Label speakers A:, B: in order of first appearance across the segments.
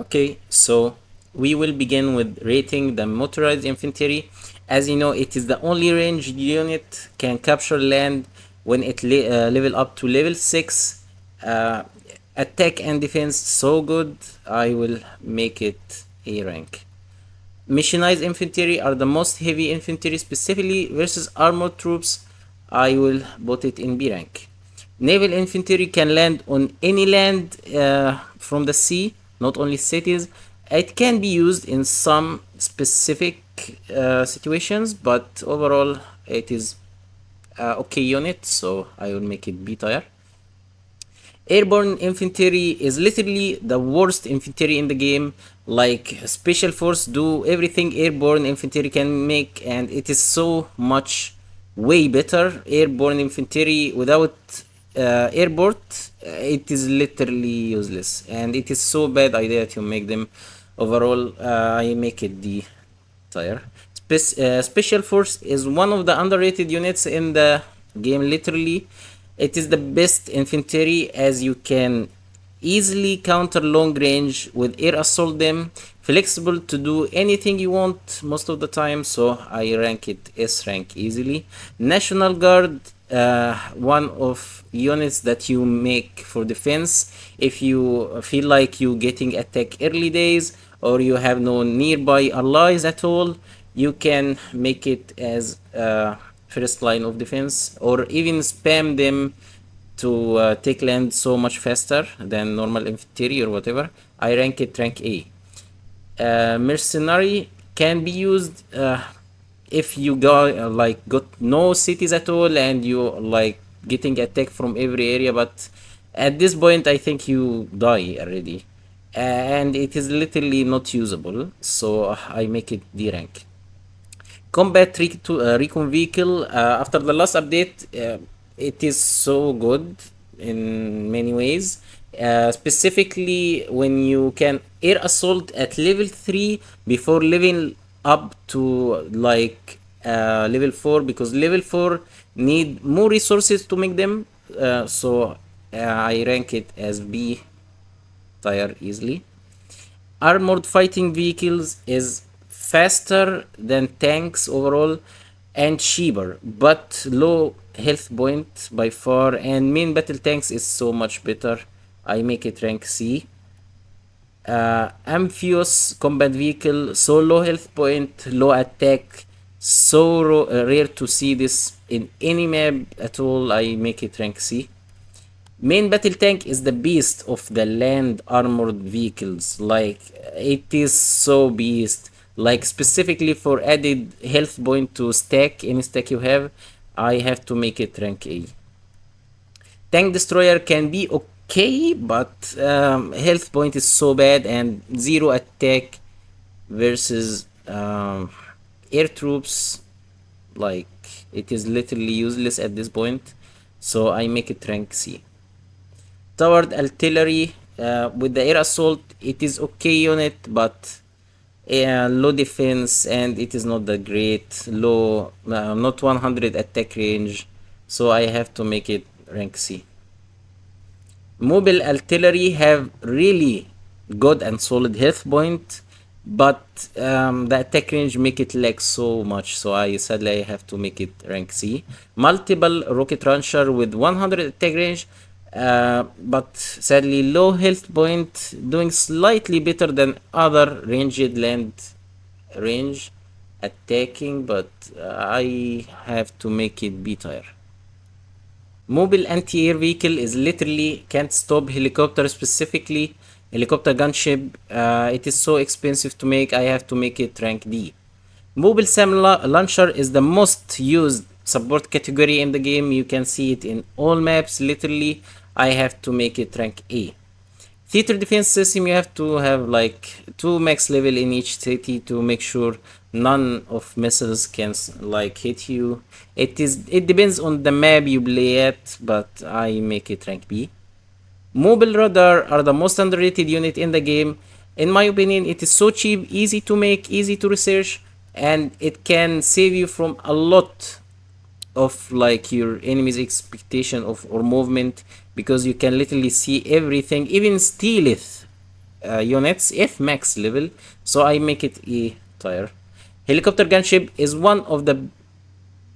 A: Okay, so we will begin with rating the motorized infantry. As you know, it is the only ranged unit can capture land when it level up to level 6. Uh, Attack and defense so good, I will make it A rank. Mechanized infantry are the most heavy infantry, specifically versus armored troops. I will put it in B rank. Naval infantry can land on any land from the sea, not only cities. It can be used in some specific situations, but overall it is okay unit, so I will make it B tier. Airborne infantry is literally the worst infantry in the game. Like special force do everything airborne infantry can make, and it is so much way better. Airborne infantry without airport, it is literally useless, and it is so bad idea to make them. Overall, I make it D tier. Special force is one of the underrated units in the game. Literally, it is the best infantry, as you can easily counter long range with air assault them, flexible to do anything you want most of the time, so I rank it S rank easily. National Guard, one of units that you make for defense if you feel like you getting attacked early days or you have no nearby allies at all. You can make it as first line of defense, or even spam them to take land so much faster than normal infantry or whatever. I rank it rank A. Mercenary can be used if you got no cities at all and you like getting attacked from every area, but at this point I think you die already, and it is literally not usable, so I make it D rank. Combat recon vehicle, after the last update, it is so good in many ways. Specifically, when you can air assault at level 3 before leveling up to like level 4, because level 4 need more resources to make them. So I rank it as B tier easily. Armored fighting vehicles is faster than tanks overall and cheaper, but low health point by far, and main battle tanks is so much better. I make it rank C. Amphibious combat vehicle, so low health point, low attack, so rare to see this in any map at all. I make it rank C. Main battle tank is the beast of the land armored vehicles. Like, it is so beast. Like, specifically for added health point to stack, any stack you have, I have to make it rank A. Tank destroyer can be okay, but health point is so bad, and zero attack versus air troops, like, it is literally useless at this point, so I make it rank C. Towered artillery, with the air assault, it is okay unit, but low defense, and it is not that great. Low, not 100 attack range, so I have to make it rank C. Mobile artillery have really good and solid health point, but the attack range make it lag so much, so I sadly have to make it rank C. Multiple rocket launcher with 100 attack range, but sadly low health point, doing slightly better than other ranged land range attacking, but I have to make it B tier. Mobile anti-air vehicle is literally can't stop helicopter, specifically helicopter gunship. It is so expensive to make, I have to make it rank D. Mobile SAM launcher is the most used support category in the game. You can see it in all maps, literally. I have to make it rank A. Theater defense system, you have to have like 2 max level in each city to make sure none of missiles can like hit you. It depends on the map you play at, but I make it rank B. Mobile radar are the most underrated unit in the game. In my opinion, it is so cheap, easy to make, easy to research, and it can save you from a lot of like your enemy's expectation of or movement, because you can literally see everything, even stealth units if max level, so I make it E tier. Helicopter gunship is one of the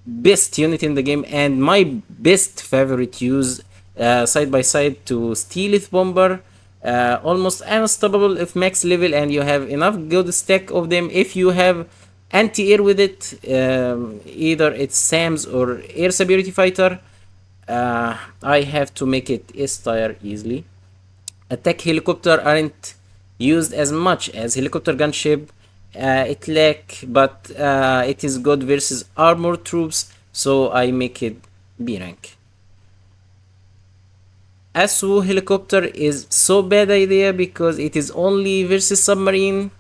A: best unit in the game and my best favorite use, side by side to stealth bomber. Almost unstoppable if max level and you have enough good stack of them. If you have anti-air with it, either it's SAMs or air superiority fighter, I have to make it S tier easily. Attack helicopter aren't used as much as helicopter gunship. It lack, but it is good versus armored troops, so I make it B rank. ASU helicopter is so bad idea because it is only versus submarine,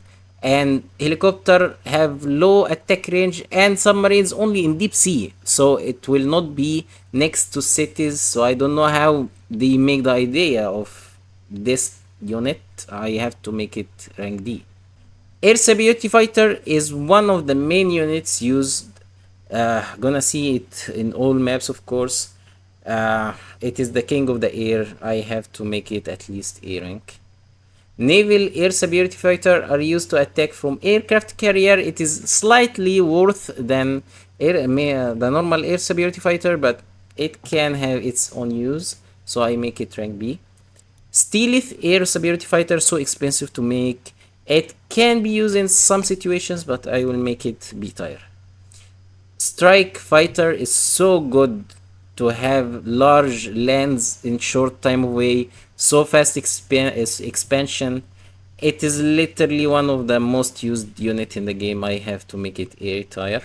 A: and helicopter have low attack range and submarines only in deep sea, so it will not be next to cities. So I don't know how they make the idea of this unit. I have to make it rank D. Air superiority fighter is one of the main units used. Gonna see it in all maps, of course. It is the king of the air. I have to make it at least A rank. Naval air superiority fighter are used to attack from aircraft carrier. It is slightly worse than the normal air superiority fighter, but it can have its own use, so I make it rank B. Stealth air superiority fighter, so expensive to make. It can be used in some situations, but I will make it B tier. Strike fighter is so good to have large lands in short time away, so fast expansion. It is literally one of the most used unit in the game. I have to make it A tier.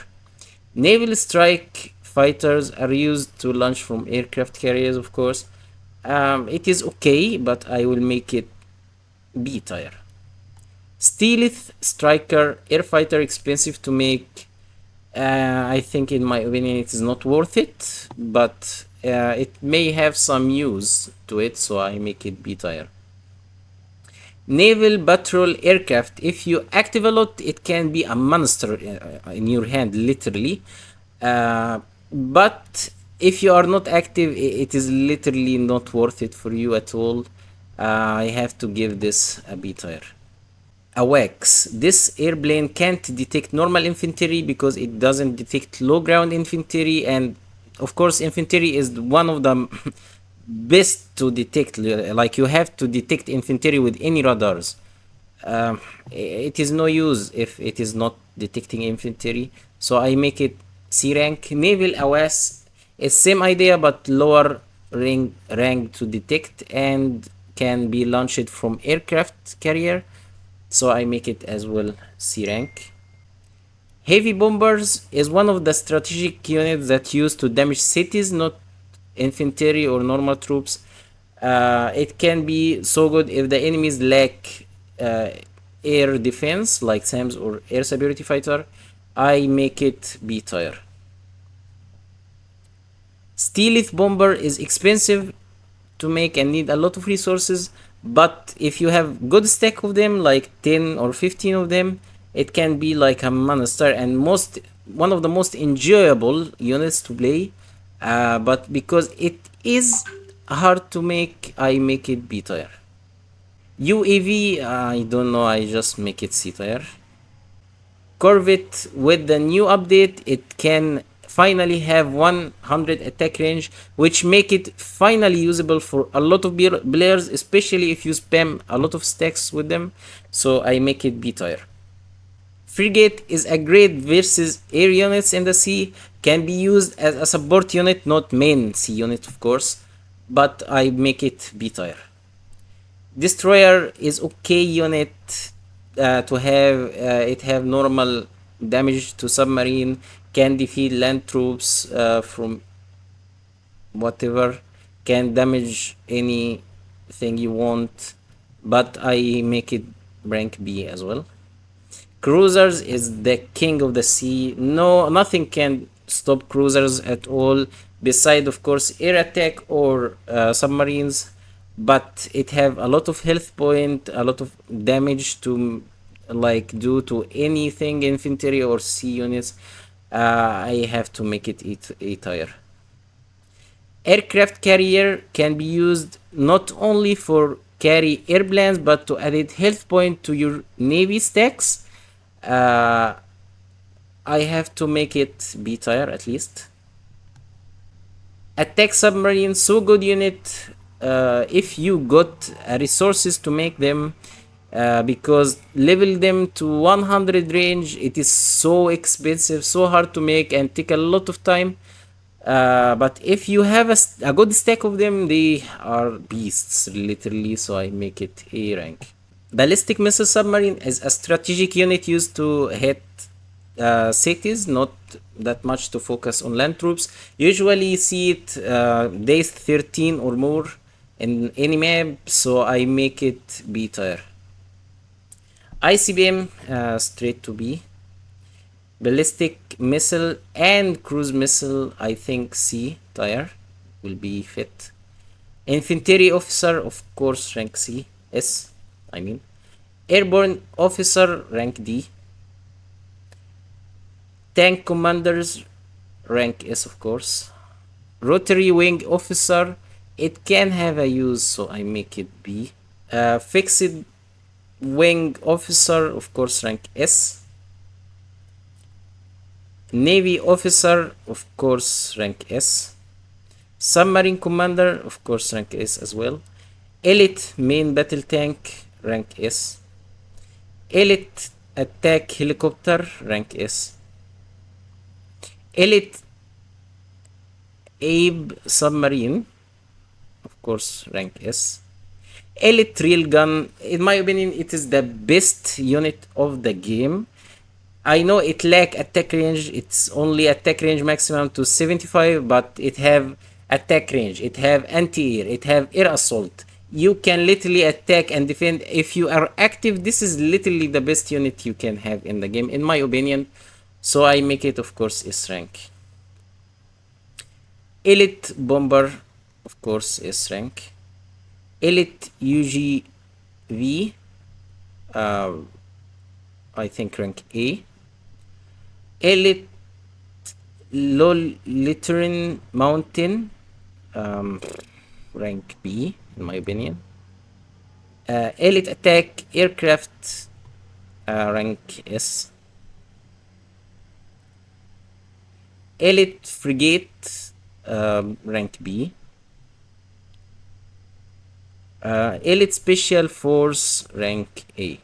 A: Naval strike fighters are used to launch from aircraft carriers, of course. It is okay, but I will make it B tier. Stealth striker air fighter, expensive to make. I think in my opinion it is not worth it, but it may have some use to it, so I make it B tier. Naval patrol aircraft, if you active a lot, it can be a monster in your hand, literally. But if you are not active, it is literally not worth it for you at all. I have to give this a B tier. AWACS. This airplane can't detect normal infantry because it doesn't detect low ground infantry, and of course infantry is one of the best to detect. Like, you have to detect infantry with any radars. It is no use if it is not detecting infantry, so I make it C rank. Naval AWACS is same idea but lower rank to detect and can be launched from aircraft carrier, so I make it as well C rank. Heavy bombers is one of the strategic units that used to damage cities, not infantry or normal troops. It can be so good if the enemies lack air defense like SAMs or air superiority fighter. I make it B tier. Stealth bomber is expensive to make and need a lot of resources, but if you have good stack of them, like 10 or 15 of them, it can be like a monster and one of the most enjoyable units to play. But because it is hard to make, I make it B tier. UAV, I don't know, I just make it C tier. Corvette, with the new update, it can finally have 100 attack range, which make it finally usable for a lot of players, especially if you spam a lot of stacks with them, so I make it B tier. Frigate is a great versus air units in the sea, can be used as a support unit, not main sea unit of course, but I make it B tier. Destroyer is okay unit to have. It have normal damage to submarine, can defeat land troops from whatever, can damage anything you want, but I make it rank B as well. Cruisers is the king of the sea. Nothing can stop cruisers at all, beside of course air attack or submarines, but it have a lot of health point, a lot of damage to like do to anything infantry or sea units. I have to make it A tier. Aircraft carrier can be used not only for carry airplanes, but to add health point to your navy stacks, I have to make it B tier at least. Attack submarine, so good unit. If you got resources to make them, because level them to 100 range, it is so expensive, so hard to make, and take a lot of time. But if you have a good stack of them, they are beasts, literally. So I make it A rank. Ballistic missile submarine is a strategic unit used to hit cities, not that much to focus on land troops. Usually you see it days 13 or more in any map, so I make it B tier. ICBM straight to B. Ballistic missile and cruise missile, I think C tier will be fit. Infantry officer, of course, rank C. S, I mean. Airborne officer, rank D. Tank commanders, rank S, of course. Rotary wing officer, it can have a use, so I make it B. Fixed wing officer, of course, rank S. Navy officer, of course, rank S. Submarine commander, of course, rank S as well. Elite main battle tank, rank S. Elite attack helicopter, rank S. Elite Abe submarine, of course, rank S. Elite railgun, in my opinion, it is the best unit of the game. I know it lack attack range, it's only attack range maximum to 75, but it have attack range, it have anti-air, it have air assault. You can literally attack and defend. If you are active, this is literally the best unit you can have in the game, in my opinion. So I make it, of course, S rank. Elite bomber, of course, S rank. Elite UGV, I think rank A. Elite Lolitrin Mountain, rank B, in my opinion. Elite attack aircraft, rank S. Elite frigate, rank B. Elite special force, rank A.